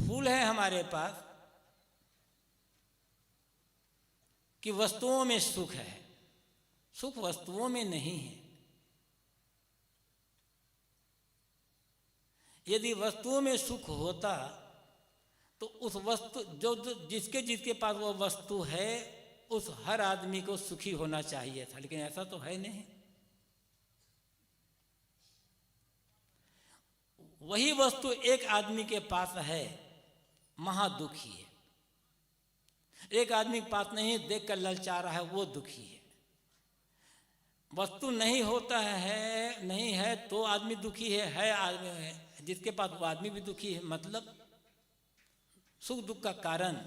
भूल है हमारे पास कि वस्तुओं में सुख है। सुख वस्तुओं में नहीं है। यदि वस्तुओं में सुख होता तो उस वस्तु जो जिसके जिसके पास वो वस्तु है उस हर आदमी को सुखी होना चाहिए था, लेकिन ऐसा तो है नहीं। वही वस्तु एक आदमी के पास है, महादुखी है। एक आदमी के पास नहीं, देखकर ललचा रहा है, वो दुखी है। वस्तु नहीं होता है, नहीं है तो आदमी दुखी है आदमी है, जिसके पास वो आदमी भी दुखी है। मतलब सुख दुख का कारण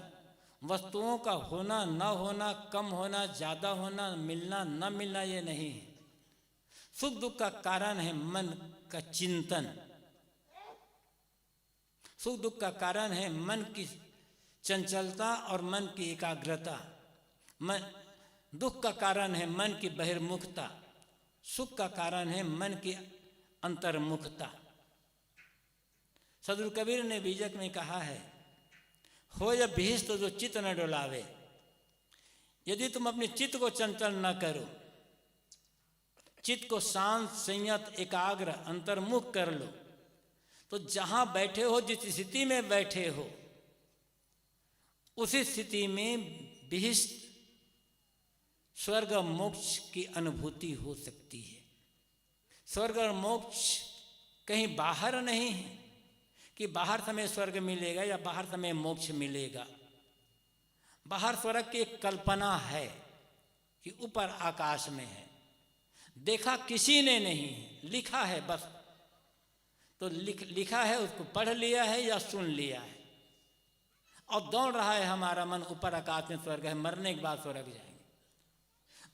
वस्तुओं का होना न होना, कम होना ज़्यादा होना, मिलना न मिलना, ये नहीं है। सुख दुख का कारण है मन का चिंतन। सुख दुख का कारण है मन की चंचलता और मन की एकाग्रता। मन दुख का कारण है मन की बहिर्मुखता, सुख का कारण है मन की अंतर्मुखता। सदगुरु कबीर ने बीजक में कहा है, हो या भीष्ट जो चित्त न डोलावे। यदि तुम अपने चित्त को चंचल न करो, चित्त को शांत संयत एकाग्र अंतर्मुख कर लो, तो जहां बैठे हो, जिस स्थिति में बैठे हो, उसी स्थिति में भीष्ट स्वर्ग और मोक्ष की अनुभूति हो सकती है। स्वर्ग और मोक्ष कहीं बाहर नहीं है कि बाहर समय स्वर्ग मिलेगा या बाहर समय मोक्ष मिलेगा। बाहर स्वर्ग की एक कल्पना है कि ऊपर आकाश में है, देखा किसी ने नहीं, लिखा है बस। तो लिखा है, उसको पढ़ लिया है या सुन लिया है, और दौड़ रहा है हमारा मन, ऊपर आकाश में स्वर्ग है, मरने के बाद स्वर्ग जाएंगे।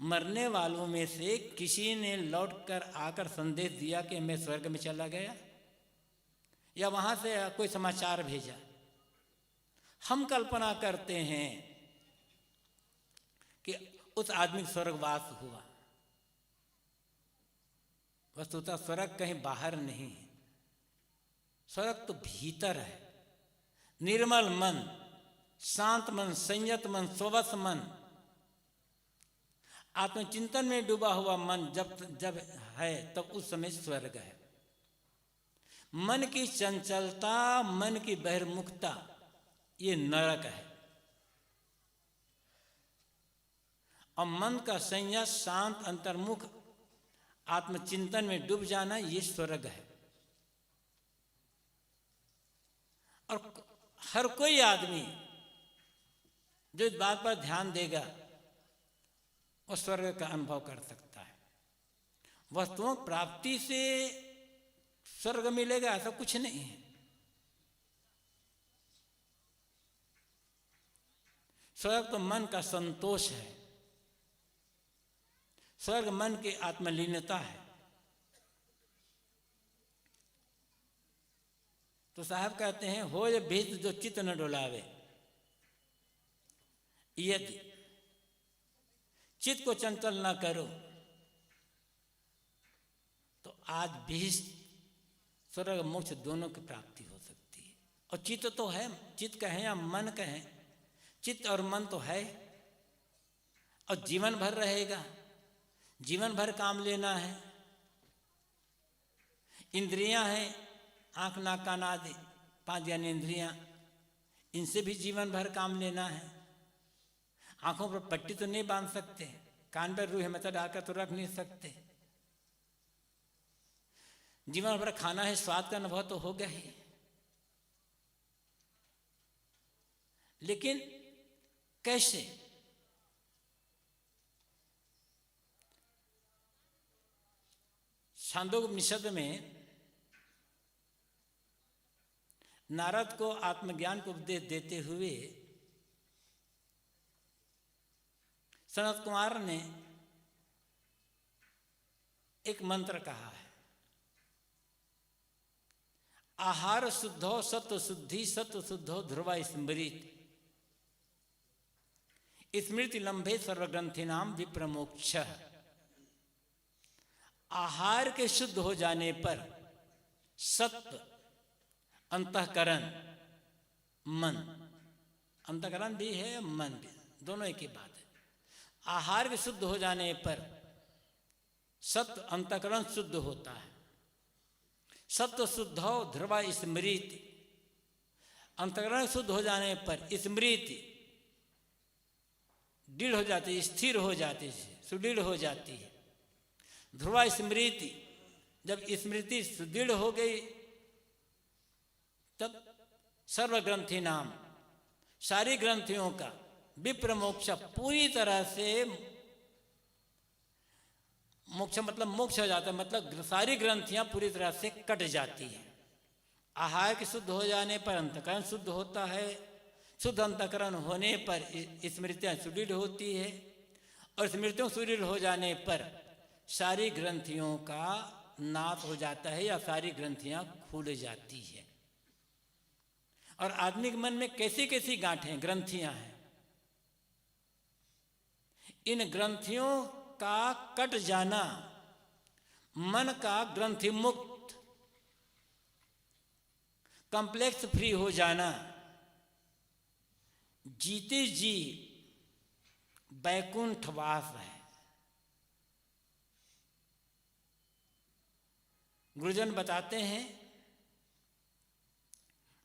मरने वालों में से किसी ने लौटकर आकर संदेश दिया कि मैं स्वर्ग में चला गया, या वहां से कोई समाचार भेजा। हम कल्पना करते हैं कि उस आदमी को स्वर्गवास हुआ। वस्तुतः स्वर्ग कहीं बाहर नहीं है, स्वर्ग तो भीतर है। निर्मल मन, शांत मन, संयत मन, स्ववश मन, आत्मचिंतन में डूबा हुआ मन जब है तब उस समय स्वर्ग है। मन की चंचलता, मन की बहिर्मुखता, ये नरक है। और मन का संयत, शांत, अंतर्मुख आत्मचिंतन में डूब जाना, ये स्वर्ग है। और हर कोई आदमी जो इस बात पर ध्यान देगा वो स्वर्ग का अनुभव कर सकता है। वस्तुओं प्राप्ति से स्वर्ग मिलेगा ऐसा कुछ नहीं है। स्वर्ग तो मन का संतोष है, स्वर्ग मन की आत्मलीनता है। तो साहब कहते हैं, हो ये भीष्ट जो चित्त न डोलावे। यदि चित्त को चंचल ना करो तो आज भीष्ट स्वर्ग मोक्ष दोनों की प्राप्ति हो सकती है। और चित्त तो है, चित्त कहें या मन कहें, चित्त और मन तो है और जीवन भर रहेगा, जीवन भर काम लेना है। इंद्रियां हैं, आँख नाक कान आदि 5 ज्ञानेंद्रियां, इनसे भी जीवन भर काम लेना है। आंखों पर पट्टी तो नहीं बांध सकते, कान पर रूह मत डालकर तो रख नहीं सकते। जीवन भर खाना है, स्वाद का अनुभव तो होगा ही, लेकिन कैसे? छांदोग्योपनिषद में नारद को आत्मज्ञान को उपदेश देते हुए सनत कुमार ने एक मंत्र कहा है, आहार शुद्धो सत्व शुद्धि, सत्व शुद्धो ध्रुवा स्मृति, स्मृति लंबे सर्वग्रंथि नाम विप्रमोक्ष। आहार के शुद्ध हो जाने पर सत्व अंतःकरण मन, अंतःकरण भी है मन भी, दोनों एक ही बात है। आहार के शुद्ध हो जाने पर सत्व अंतःकरण शुद्ध होता है। सत्व शुद्ध हो ध्रुवा स्मृति, अंतःकरण शुद्ध हो जाने पर स्मृति दृढ़ हो जाती है, स्थिर हो जाती है, सुदृढ़ हो जाती है। ध्रुवा स्मृति, जब स्मृति सुदृढ़ हो गई तब सर्वग्रंथि नाम, सारी ग्रंथियों का विप्र मोक्ष पूरी तरह से, मोक्ष मतलब मोक्ष हो जाता है, मतलब सारी ग्रंथियां पूरी तरह से कट जाती हैं। आहार के शुद्ध हो जाने पर अंतःकरण शुद्ध होता है। शुद्ध अंतःकरण होने पर स्मृतियां सुदृढ़ होती है, और स्मृतियों सुदृढ़ हो जाने पर सारी ग्रंथियों का नाश हो जाता है या सारी ग्रंथियां खुल जाती है। और आदमी के मन में कैसी कैसी गांठें ग्रंथियां हैं, इन ग्रंथियों का कट जाना, मन का ग्रंथि मुक्त कॉम्प्लेक्स फ्री हो जाना, जीते जी वैकुंठवास है। गुरुजन बताते हैं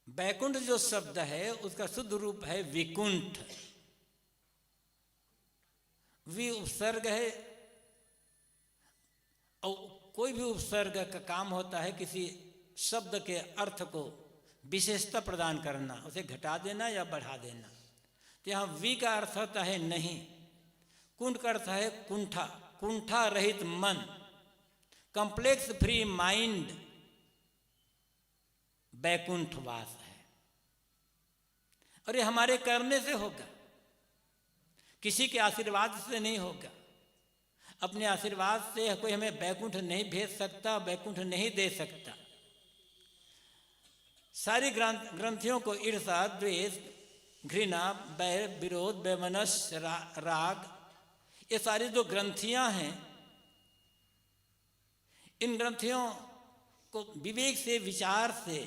वैकुंठ जो शब्द है उसका शुद्ध रूप है विकुंठ। वि उपसर्ग है, और कोई भी उपसर्ग का काम होता है किसी शब्द के अर्थ को विशेषता प्रदान करना, उसे घटा देना या बढ़ा देना। तो यहाँ वी का अर्थ होता है नहीं, कुंठ का अर्थ है कुंठा, कुंठा रहित मन, कॉम्प्लेक्स फ्री माइंड वैकुंठवास है। और ये हमारे करने से होगा, किसी के आशीर्वाद से नहीं होगा। अपने आशीर्वाद से कोई हमें वैकुंठ नहीं भेज सकता, वैकुंठ नहीं दे सकता। सारी ग्रंथियों को ईर्षा, द्वेष, घृणा, बैर, विरोध, वैमनस्य, राग, ये सारी जो ग्रंथियां हैं, इन ग्रंथियों को विवेक से, विचार से,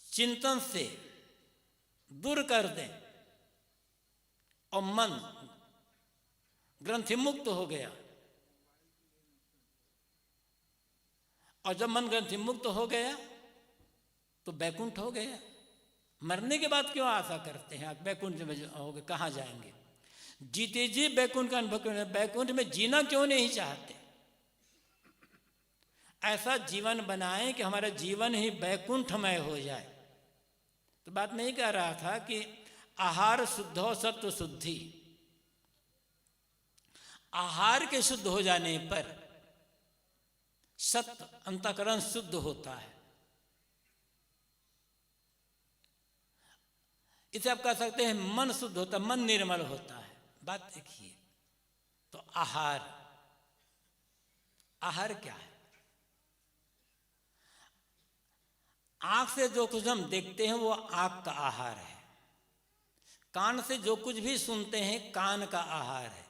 चिंतन से दूर कर दें और मन ग्रंथि मुक्त हो गया। और जब मन ग्रंथि मुक्त हो गया तो वैकुंठ हो गया। मरने के बाद क्यों आशा करते हैं आप वैकुंठ में हो गए, कहाँ जाएंगे? जीते जी वैकुंठ का अनुभव क्यों, वैकुंठ में जीना क्यों नहीं चाहते? ऐसा जीवन बनाएं कि हमारा जीवन ही वैकुंठमय हो जाए। तो बात नहीं कह रहा था कि आहार शुद्ध हो, सत्व शुद्धि। आहार के शुद्ध हो जाने पर सत्व अंतःकरण शुद्ध होता है। इसे आप कह सकते हैं मन शुद्ध होता है, मन निर्मल होता है। बात देखिए, तो आहार, आहार क्या है? आंख से जो कुछ हम देखते हैं वो आंख का आहार है। कान से जो कुछ भी सुनते हैं कान का आहार है।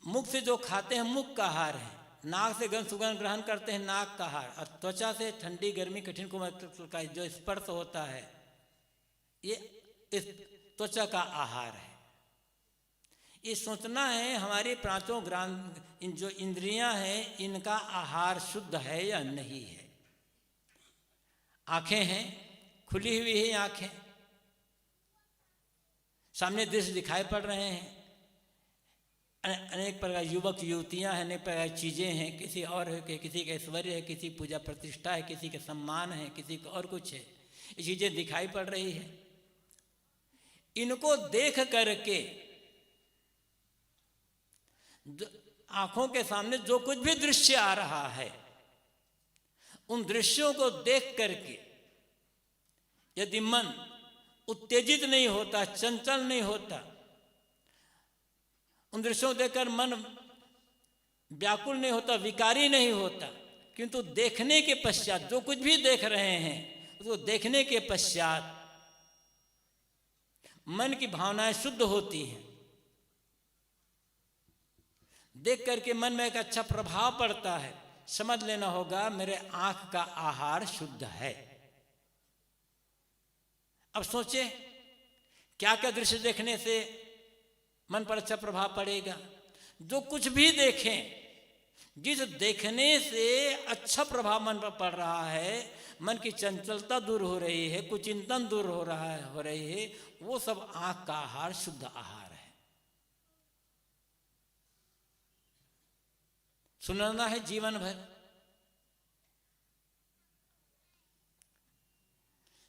मुख से जो खाते हैं मुख का आहार है। नाक से गंध सुगंध ग्रहण करते हैं नाक का आहार। और त्वचा से ठंडी गर्मी कठिन कोमल का जो स्पर्श होता है ये इस त्वचा का आहार है। ये सोचना है हमारी पांचों जो इंद्रियां हैं इनका आहार शुद्ध है या नहीं है। आंखें हैं, खुली हुई है आंखें, सामने दृश्य दिखाई पड़ रहे हैं, अनेक प्रकार युवक युवतियां हैं, अनेक प्रकार चीज़ें हैं, किसी और है, किसी का ऐश्वर्य है, किसी पूजा प्रतिष्ठा है, किसी के सम्मान है, किसी का और कुछ है, ये चीज़ें दिखाई पड़ रही है। इनको देख करके आंखों के सामने जो कुछ भी दृश्य आ रहा है उन दृश्यों को देख करके यदि मन उत्तेजित नहीं होता, चंचल नहीं होता, उन दृश्यों को देखकर मन व्याकुल नहीं होता, विकारी नहीं होता, किंतु देखने के पश्चात जो कुछ भी देख रहे हैं उसको देखने के पश्चात मन की भावनाएं शुद्ध होती हैं। देख करके मन में एक अच्छा प्रभाव पड़ता है, समझ लेना होगा मेरे आंख का आहार शुद्ध है। अब सोचे क्या क्या दृश्य देखने से मन पर अच्छा प्रभाव पड़ेगा। जो कुछ भी देखें, जिस देखने से अच्छा प्रभाव मन पर पड़ रहा है, मन की चंचलता दूर हो रही है, कुचिंतन दूर हो रही है, वो सब आंख का आहार शुद्ध आहार है। सुनना है जीवन भर,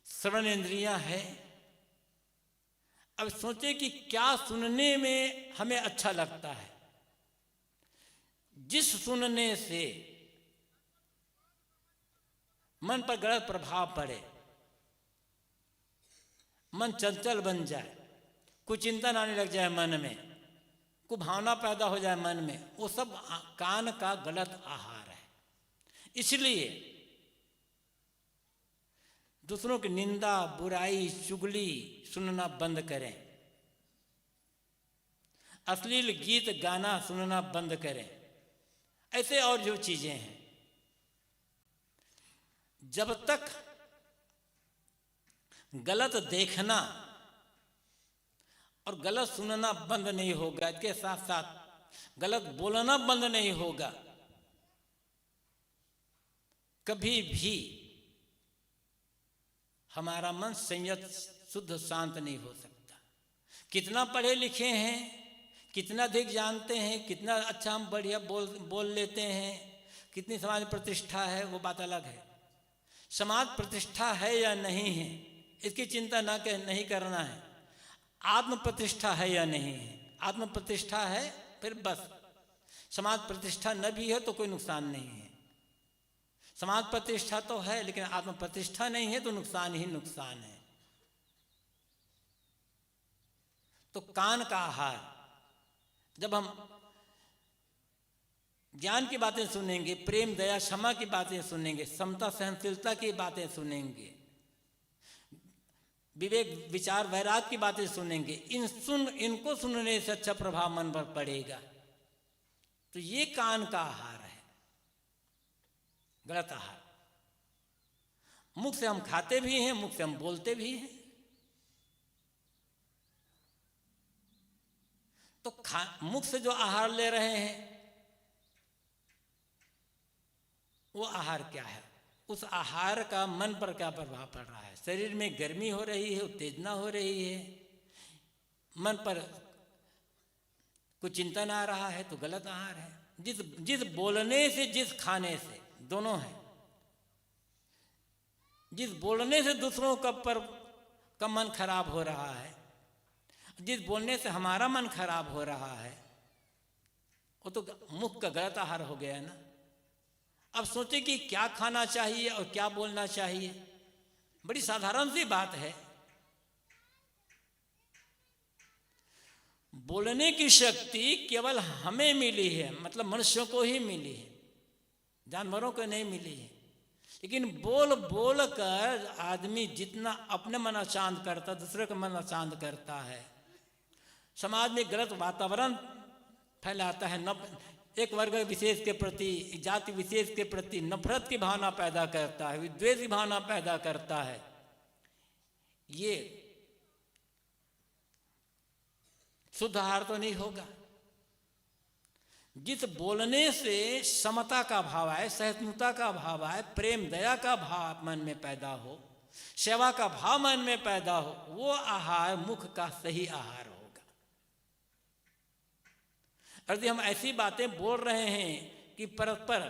श्रवण इंद्रियां है। अब सोचे कि क्या सुनने में हमें अच्छा लगता है। जिस सुनने से मन पर गलत प्रभाव पड़े, मन चंचल बन जाए, कुछ चिंतन आने लग जाए मन में, कुछ भावना पैदा हो जाए मन में, वो सब कान का गलत आहार है। इसलिए दूसरों की निंदा, बुराई, चुगली सुनना बंद करें। अश्लील गीत गाना सुनना बंद करें। ऐसे और जो चीजें हैं, जब तक गलत देखना और गलत सुनना बंद नहीं होगा, इसके साथ साथ गलत बोलना बंद नहीं होगा, कभी भी हमारा मन संयत, शुद्ध, शांत नहीं हो सकता। कितना पढ़े लिखे हैं, कितना अधिक जानते हैं, कितना अच्छा हम बढ़िया बोल लेते हैं, कितनी समाज प्रतिष्ठा है, वो बात अलग है। समाज प्रतिष्ठा है या नहीं है, इसकी चिंता नहीं करना है। आत्म प्रतिष्ठा है या नहीं है, आत्म प्रतिष्ठा है फिर बस। समाज प्रतिष्ठा न भी है तो कोई नुकसान नहीं है। समाज प्रतिष्ठा तो है लेकिन आत्म प्रतिष्ठा नहीं है तो नुकसान ही नुकसान है। तो कान का आहार, जब हम ज्ञान की बातें सुनेंगे, प्रेम, दया, क्षमा की बातें सुनेंगे, समता, सहनशीलता की बातें सुनेंगे, विवेक, विचार, वैराग की बातें सुनेंगे, इनको सुनने से अच्छा प्रभाव मन पर पड़ेगा। तो ये कान का आहार है, गलत आहार। मुख से हम खाते भी हैं, मुख से हम बोलते भी हैं। तो मुख से जो आहार ले रहे हैं वो आहार क्या है, उस आहार का मन पर क्या प्रभाव पड़ रहा है। शरीर में गर्मी हो रही है, उत्तेजना हो रही है, मन पर कुछ चिंतन आ रहा है तो गलत आहार है। जिस बोलने से, जिस खाने से, दोनों है। जिस बोलने से दूसरों का मन खराब हो रहा है, जिस बोलने से हमारा मन खराब हो रहा है, वो तो मुख का गलत आहार हो गया ना। अब सोचे कि क्या खाना चाहिए और क्या बोलना चाहिए। बड़ी साधारण सी बात है। बोलने की शक्ति केवल हमें मिली है, मतलब मनुष्यों को ही मिली है, जानवरों को नहीं मिली है। लेकिन बोल बोल कर आदमी जितना अपने मन अशांत करता, दूसरे का मन अशांत करता है, समाज में गलत वातावरण फैलाता है, एक वर्ग विशेष के प्रति, जाति विशेष के प्रति नफरत की भावना पैदा करता है, विद्वेष की भावना पैदा करता है। ये शुद्ध आहार तो नहीं होगा। जिस बोलने से समता का भाव आए, सहिष्णुता का भाव आए, प्रेम, दया का भाव मन में पैदा हो, सेवा का भाव मन में पैदा हो, वो आहार मुख का सही आहार होगा। यदि हम ऐसी बातें बोल रहे हैं कि परस्पर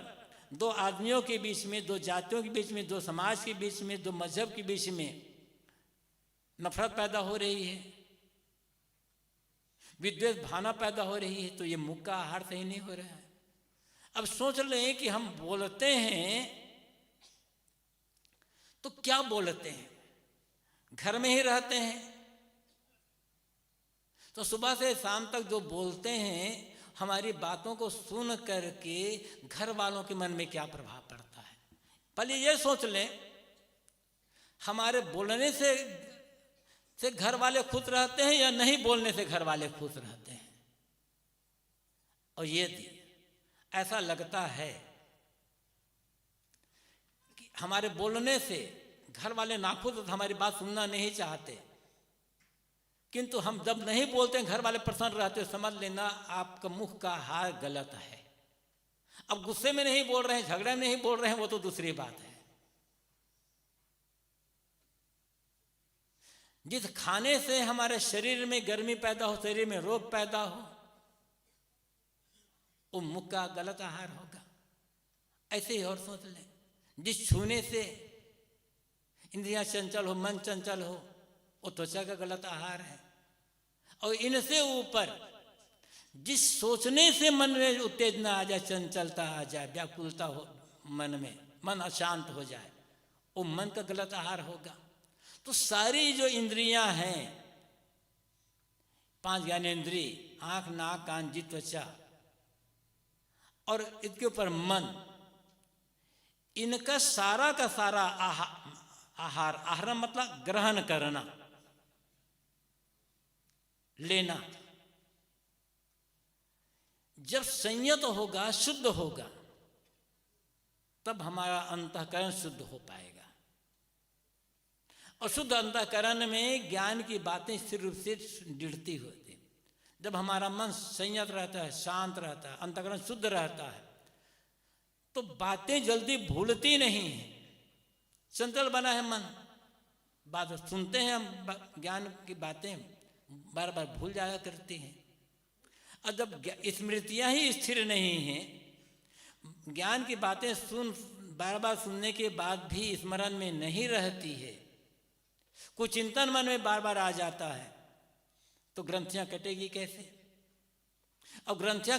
दो आदमियों के बीच में, दो जातियों के बीच में, दो समाज के बीच में, दो मजहब के बीच में नफरत पैदा हो रही है, विद्वेष भावना पैदा हो रही है, तो ये मुख का आहार सही नहीं हो रहा है। अब सोच लें कि हम बोलते हैं तो क्या बोलते हैं, घर में ही रहते हैं तो सुबह से शाम तक जो बोलते हैं, हमारी बातों को सुन करके घर वालों के मन में क्या प्रभाव पड़ता है। पहले ये सोच लें, हमारे बोलने से घर वाले खुश रहते हैं या नहीं बोलने से घर वाले खुश रहते हैं। और ये ऐसा लगता है हमारे बोलने से घर वाले नाखुश तो हमारी बात सुनना नहीं चाहते, किंतु हम जब नहीं बोलते घर वाले प्रसन्न रहते, समझ लेना आपका मुख का हाल गलत है। अब गुस्से में नहीं बोल रहे हैं, झगड़े में नहीं बोल रहे हैं, वो तो दूसरी बात है। जिस खाने से हमारे शरीर में गर्मी पैदा हो, शरीर में रोग पैदा हो, वो मुख का गलत आहार होगा। ऐसे ही और सोच लें, जिस छूने से इंद्रियां चंचल हो, मन चंचल हो, वो त्वचा का गलत आहार है। और इनसे ऊपर जिस सोचने से मन में उत्तेजना आ जाए, चंचलता आ जाए, व्याकुलता हो मन में, मन अशांत हो जाए, वो मन का गलत आहार होगा। तो सारी जो इंद्रियां हैं, 5 ज्ञानेंद्रिय, आंख, नाक, कान, जीभ, त्वचा, और इसके ऊपर मन, इनका सारा का सारा आहार मतलब ग्रहण करना, लेना, जब संयत होगा, शुद्ध होगा, तब हमारा अंतःकरण शुद्ध हो पाएगा। और शुद्ध अंतःकरण में ज्ञान की बातें स्थिर रूप से दृढ़ती होती। जब हमारा मन संयत रहता है, शांत रहता है, अंतःकरण शुद्ध रहता है, तो बातें जल्दी भूलती नहीं है। चंचल बना है मन, बात सुनते हैं हम, ज्ञान की बातें बार बार भूल जाया करती हैं। और जब स्मृतियां ही स्थिर नहीं हैं, ज्ञान की बातें बार बार सुनने के बाद भी स्मरण में नहीं रहती है, कुछ चिंतन मन में बार बार आ जाता है, तो ग्रंथियां कटेगी कैसे? और ग्रंथियां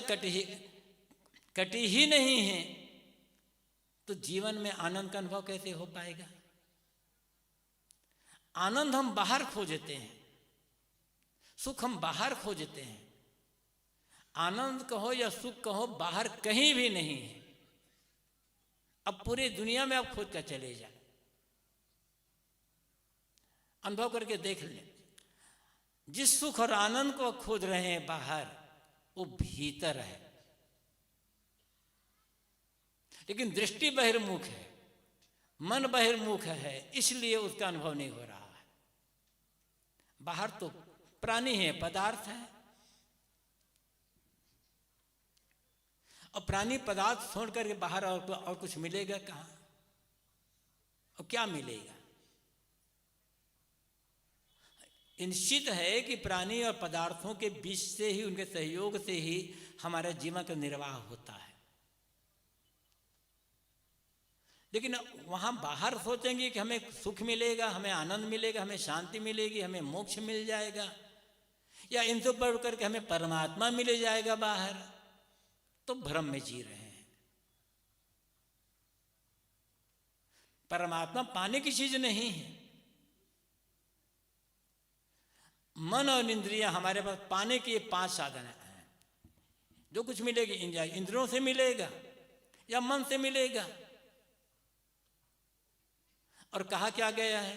कटी ही नहीं है, तो जीवन में आनंद का अनुभव कैसे हो पाएगा? आनंद हम बाहर खोजते हैं, सुख हम बाहर खोजते हैं। आनंद कहो या सुख कहो, बाहर कहीं भी नहीं है। अब पूरी दुनिया में आप खोज कर चले जाए, अनुभव करके देख लें। जिस सुख और आनंद को खोज रहे हैं बाहर, वो भीतर है, लेकिन दृष्टि बहिर्मुख है, मन बहिर्मुख है, इसलिए उसका अनुभव नहीं हो रहा है। बाहर तो प्राणी है, पदार्थ है, और प्राणी पदार्थ छोड़ करके बाहर और कुछ मिलेगा कहाँ? और क्या मिलेगा? निश्चित है कि प्राणी और पदार्थों के बीच से ही, उनके सहयोग से ही हमारे जीवन का निर्वाह होता है। लेकिन वहां बाहर सोचेंगे कि हमें सुख मिलेगा, हमें आनंद मिलेगा, हमें शांति मिलेगी, हमें मोक्ष मिल जाएगा, या इनसे बढ़ करके हमें परमात्मा मिल जाएगा बाहर, तो भ्रम में जी रहे हैं। परमात्मा पाने की चीज नहीं है। मन और इंद्रियां हमारे पास पाने के 5 साधन हैं। जो कुछ मिलेगी इंद्रियों से मिलेगा या मन से मिलेगा। और कहा क्या गया है?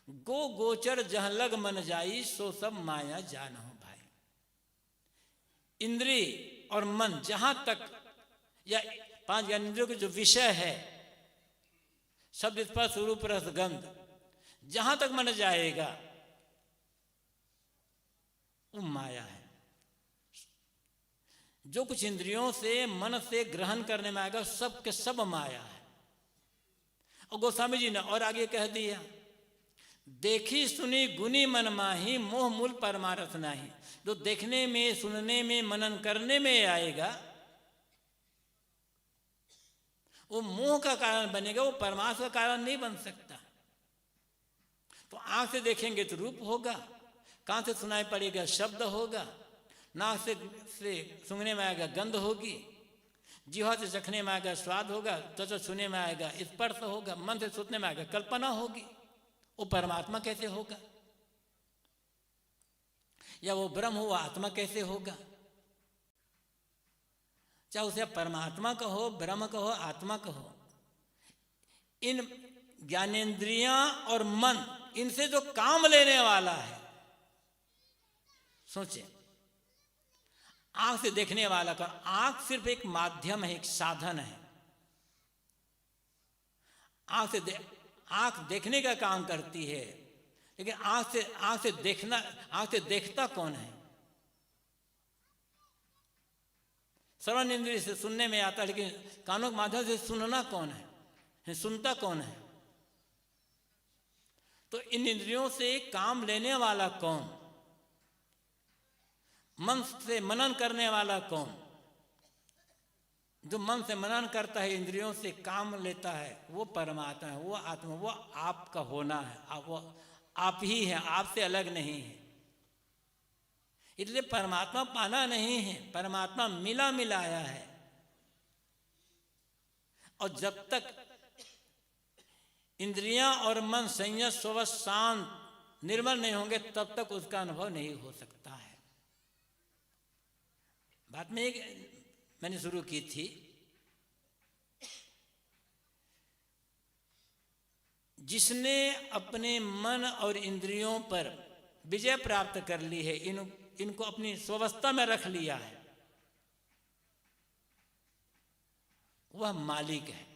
गो गोचर जहां लग मन जाई, सो सब माया जानहु भाई। इंद्रिय और मन जहां तक, या 5 ज्ञानेंद्रियों के जो विषय है, शब्द, स्पर्श, रूप, रस, गंध, जहां तक मन जाएगा वो माया है। जो कुछ इंद्रियों से, मन से ग्रहण करने में आएगा, सब के सब माया है। और गोस्वामी जी ने और आगे कह दिया, देखी सुनी गुनी मन माही, मोह मूल परमारथ नाही। जो देखने में, सुनने में, मनन करने में आएगा, वो मोह का कारण बनेगा, वो परमार्थ का कारण नहीं बन सकता। तो आंख से देखेंगे तो रूप होगा, कान से सुनाई पड़ेगा शब्द होगा, नाक से सूंघने में आएगा गंध होगी, जीवा से चखने में आएगा स्वाद होगा, त्वचा छूने में आएगा स्पर्श होगा, मन से सोचने में आएगा कल्पना होगी। वो परमात्मा कैसे होगा? या वो ब्रह्म हुआ आत्मा कैसे होगा? चाहे उसे परमात्मा कहो, ब्रह्म कहो, आत्मा कहो, इन ज्ञानेंद्रियां और मन, इनसे जो काम लेने वाला है, सोचे, आंख से देखने वाला का, आंख सिर्फ एक माध्यम है, एक साधन है। आंख देखने का काम करती है, लेकिन आंख से देखता कौन है? श्रवण इंद्रिय से सुनने में आता है, लेकिन कानों के माध्यम से सुनना कौन है? सुनता कौन है? तो इन इंद्रियों से काम लेने वाला कौन? मन से मनन करने वाला कौन? जो मन से मनन करता है, इंद्रियों से काम लेता है, वो परमात्मा है, वो आत्मा, वो आपका होना है, वो आप ही है, आपसे अलग नहीं है। इसलिए परमात्मा पाना नहीं है, परमात्मा मिला मिलाया है। और जब तक इंद्रियां और मन संयत स्ववश शांत निर्मल नहीं होंगे, तब तक उसका अनुभव नहीं हो सकता है। बात में एक मैंने शुरू की थी, जिसने अपने मन और इंद्रियों पर विजय प्राप्त कर ली है, इनको अपनी स्वावस्था में रख लिया है, वह मालिक है।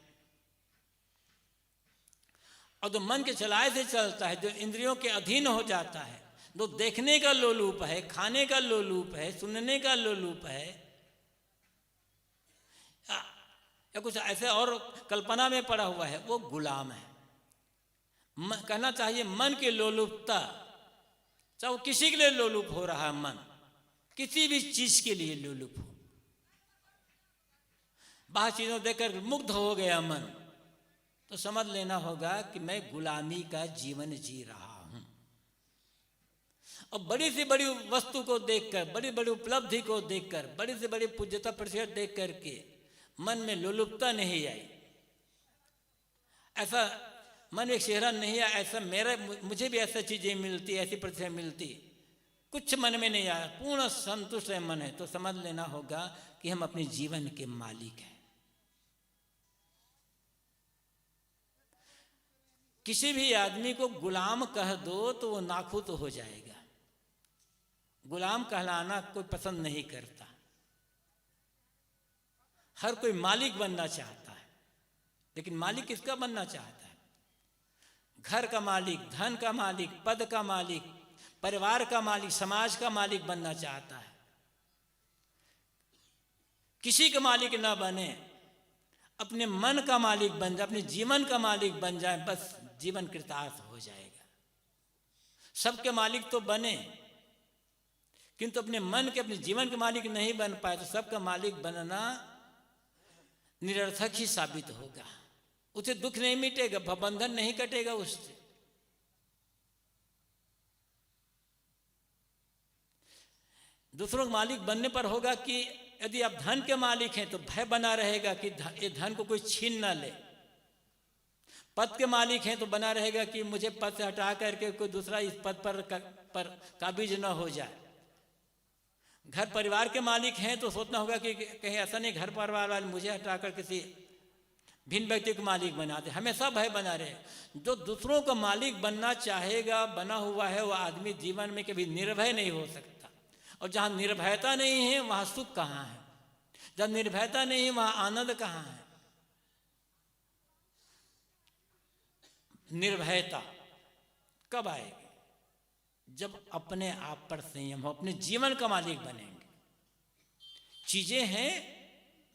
और जो मन के चलाए से चलता है, जो इंद्रियों के अधीन हो जाता है, जो देखने का लोलूप है, खाने का लोलूप है, सुनने का लोलूप है, या कुछ ऐसे और कल्पना में पड़ा हुआ है, वो गुलाम है। कहना चाहिए मन की लोलुपता, चाहे वो किसी के लिए लोलुप हो रहा है, मन किसी भी चीज के लिए लोलुप हो, बाहर चीजों देखकर मुग्ध हो गया मन, तो समझ लेना होगा कि मैं गुलामी का जीवन जी रहा हूं। और बड़ी से बड़ी वस्तु को देखकर, बड़ी बड़ी उपलब्धि को देखकर, बड़ी से बड़ी पूज्यता प्रतिष्ठा देख करके मन में लोलुपता नहीं आई, ऐसा मन में चेहरा नहीं आया, ऐसा मुझे भी ऐसा चीजें मिलती, ऐसी प्रतिष्ठा मिलती, कुछ मन में नहीं आया, पूर्ण संतुष्ट है मन है, तो समझ लेना होगा कि हम अपने जीवन के मालिक हैं। किसी भी आदमी को गुलाम कह दो तो वो नाखुश हो जाएगा। गुलाम कहलाना कोई पसंद नहीं करता। हर कोई मालिक बनना चाहता है, लेकिन मालिक किसका बनना चाहता है? घर का मालिक, धन का मालिक, पद का मालिक, परिवार का मालिक, समाज का मालिक बनना चाहता है। किसी का मालिक ना बने, अपने मन का मालिक बन जाए, अपने जीवन का मालिक बन जाए, बस जीवन कृतार्थ हो जाएगा। सबके मालिक तो बने, किंतु अपने मन के, अपने जीवन के मालिक नहीं बन पाए, तो सबका मालिक बनना निरर्थक ही साबित होगा। उसे दुख नहीं मिटेगा, बंधन नहीं कटेगा उससे। दूसरों के मालिक बनने पर होगा कि यदि आप धन के मालिक हैं तो भय बना रहेगा कि ये धन को कोई छीन ना ले। पद के मालिक हैं तो बना रहेगा कि मुझे पद से हटा करके कोई दूसरा इस पद पर काबिज न हो जाए। घर परिवार के मालिक हैं तो सोचना होगा कि कहीं ऐसा नहीं घर परिवार वाले मुझे हटाकर किसी भिन्न व्यक्ति को मालिक बना दे। हमेशा भय बना रहे। जो दूसरों का मालिक बनना चाहेगा, बना हुआ है, वह आदमी जीवन में कभी निर्भय नहीं हो सकता। और जहाँ निर्भयता नहीं है वहाँ सुख कहाँ है? जब निर्भयता नहीं है वहाँ आनंद कहाँ है? निर्भयता कब आएगी? जब अपने आप पर संयम हो, अपने जीवन का मालिक बनेंगे। चीजें हैं,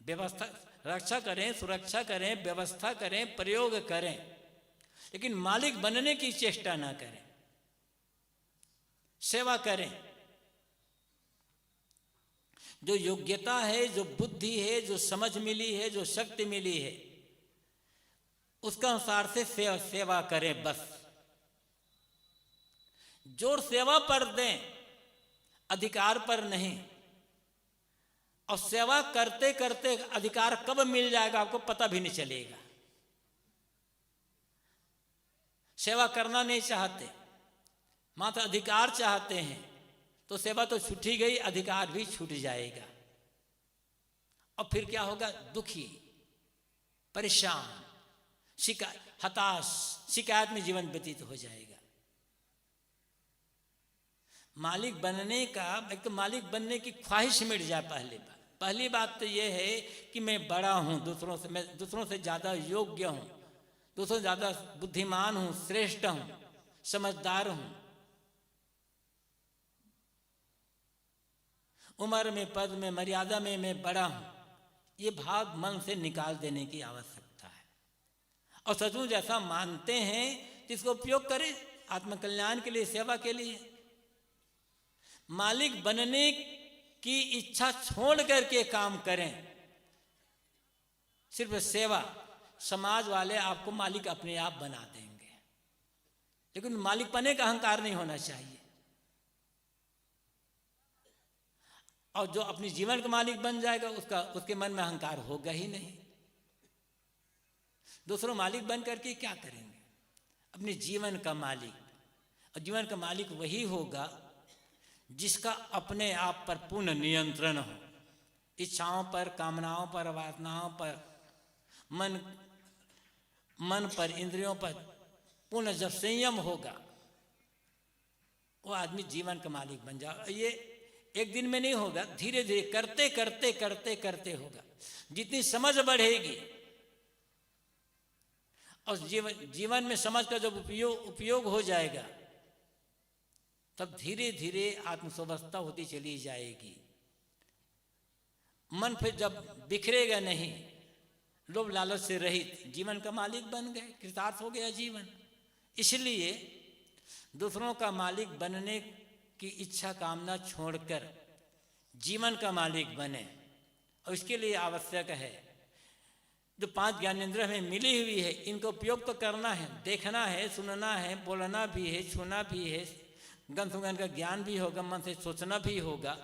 व्यवस्था, रक्षा करें, सुरक्षा करें, व्यवस्था करें, प्रयोग करें, लेकिन मालिक बनने की चेष्टा ना करें। सेवा करें। जो योग्यता है, जो बुद्धि है, जो समझ मिली है, जो शक्ति मिली है, उसका अनुसार से सेवा करें बस। जोर सेवा पर दें, अधिकार पर नहीं। और सेवा करते करते अधिकार कब मिल जाएगा आपको पता भी नहीं चलेगा। सेवा करना नहीं चाहते, मात्र अधिकार चाहते हैं, तो सेवा तो छूटी गई, अधिकार भी छूट जाएगा। और फिर क्या होगा? दुखी, परेशान, हताश, शिकायत में जीवन व्यतीत हो जाएगा। मालिक बनने का, एक तो मालिक बनने की ख्वाहिश मिट जाए। पहली बात तो यह है कि मैं बड़ा हूं दूसरों से, मैं दूसरों से ज्यादा योग्य हूं, दूसरों से ज़्यादा बुद्धिमान हूँ, श्रेष्ठ हूँ, समझदार हूँ, उम्र में, पद में, मर्यादा में मैं बड़ा हूँ, ये भाव मन से निकाल देने की आवश्यकता है। और सचमुच जैसा मानते हैं तो इसको उपयोग करें आत्मकल्याण के लिए, सेवा के लिए। मालिक बनने की इच्छा छोड़ करके काम करें, सिर्फ सेवा। समाज वाले आपको मालिक अपने आप बना देंगे, लेकिन मालिक बनने का अहंकार नहीं होना चाहिए। और जो अपने जीवन का मालिक बन जाएगा उसके मन में अहंकार होगा ही नहीं। दूसरों मालिक बन करके क्या करेंगे? अपने जीवन का मालिक। और जीवन का मालिक वही होगा जिसका अपने आप पर पूर्ण नियंत्रण हो, इच्छाओं पर, कामनाओं पर, वासनाओं पर, मन पर, इंद्रियों पर पूर्ण जब संयम होगा, वो आदमी जीवन का मालिक बन जाएगा। ये एक दिन में नहीं होगा, धीरे धीरे करते करते करते करते होगा। जितनी समझ बढ़ेगी और जीवन में समझ का जब उपयोग हो जाएगा, तब धीरे धीरे आत्मस्वस्थता होती चली जाएगी। मन फिर जब बिखरेगा नहीं, लोभ लालच से रहित जीवन का मालिक बन गए, कृतार्थ हो गया जीवन। इसलिए दूसरों का मालिक बनने की इच्छा कामना छोड़कर जीवन का मालिक बने। और इसके लिए आवश्यक है जो 5 ज्ञानेंद्र हमें मिली हुई है, इनका उपयोग तो करना है, देखना है, सुनना है, बोलना भी है, छूना भी है, गंध सुगंध का ज्ञान भी होगा, मन से सोचना भी होगा,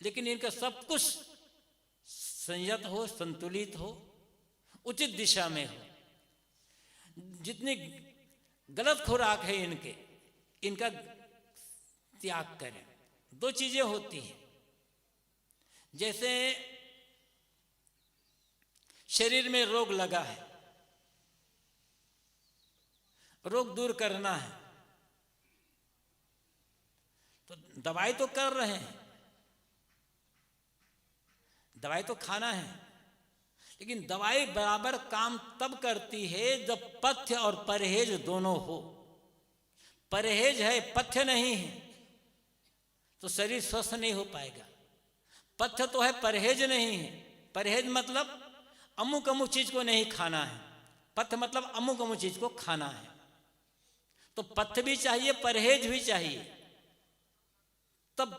लेकिन इनका सब कुछ संयत हो, संतुलित हो, उचित दिशा में हो। जितनी गलत खुराक है इनका त्याग करें। 2 चीजें होती हैं, जैसे शरीर में रोग लगा है, रोग दूर करना है तो दवाई तो कर रहे हैं, दवाई तो खाना है, लेकिन दवाई बराबर काम तब करती है जब पथ्य और परहेज दोनों हो। परहेज है, पथ्य नहीं है, तो शरीर स्वस्थ नहीं हो पाएगा। पथ्य तो है, परहेज नहीं है। परहेज मतलब अमुक अमुक चीज को नहीं खाना है, पथ्य मतलब अमुक अमुक चीज को खाना है। तो पथ्य भी चाहिए, परहेज भी चाहिए, तब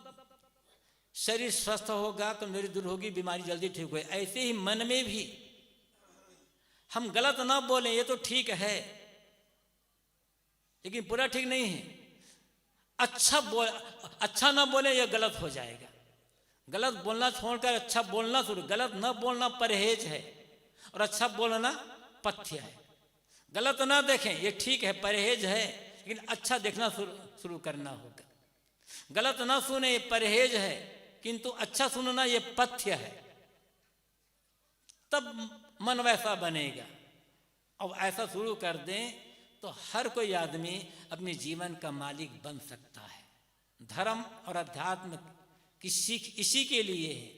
शरीर स्वस्थ होगा, कमजोरी दूर होगी, बीमारी जल्दी ठीक होगी। ऐसे ही मन में भी हम गलत ना बोलें, ये तो ठीक है, लेकिन पूरा ठीक नहीं है। अच्छा ना बोले, ये गलत हो जाएगा। गलत बोलना छोड़कर अच्छा बोलना शुरू। गलत ना बोलना परहेज है और अच्छा बोलना पथ्य है। गलत ना देखें, ये ठीक है, परहेज है, लेकिन अच्छा देखना शुरू करना होगा। गलत ना सुने, ये परहेज है, किंतु अच्छा सुनना ये पथ्य है, तब मन वैसा बनेगा। अब ऐसा शुरू कर दें तो हर कोई आदमी अपने जीवन का मालिक बन सकता है। धर्म और अध्यात्म की सीख इसी के लिए है।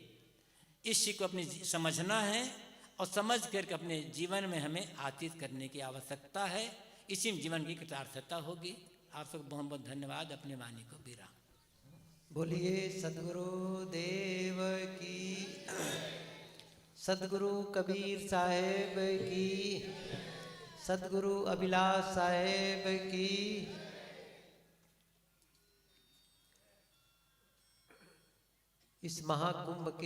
इस सीख को अपनी समझना है और समझ करके अपने जीवन में हमें आतीत करने की आवश्यकता है। इसी में जीवन की कृतार्थता होगी। आप सबको बहुत बहुत धन्यवाद। अपने वाणी को विराम। बोलिए सदगुरु देव की, सदगुरु कबीर साहेब की, सदगुरु अभिलाष साहेब की। इस महाकुंभ के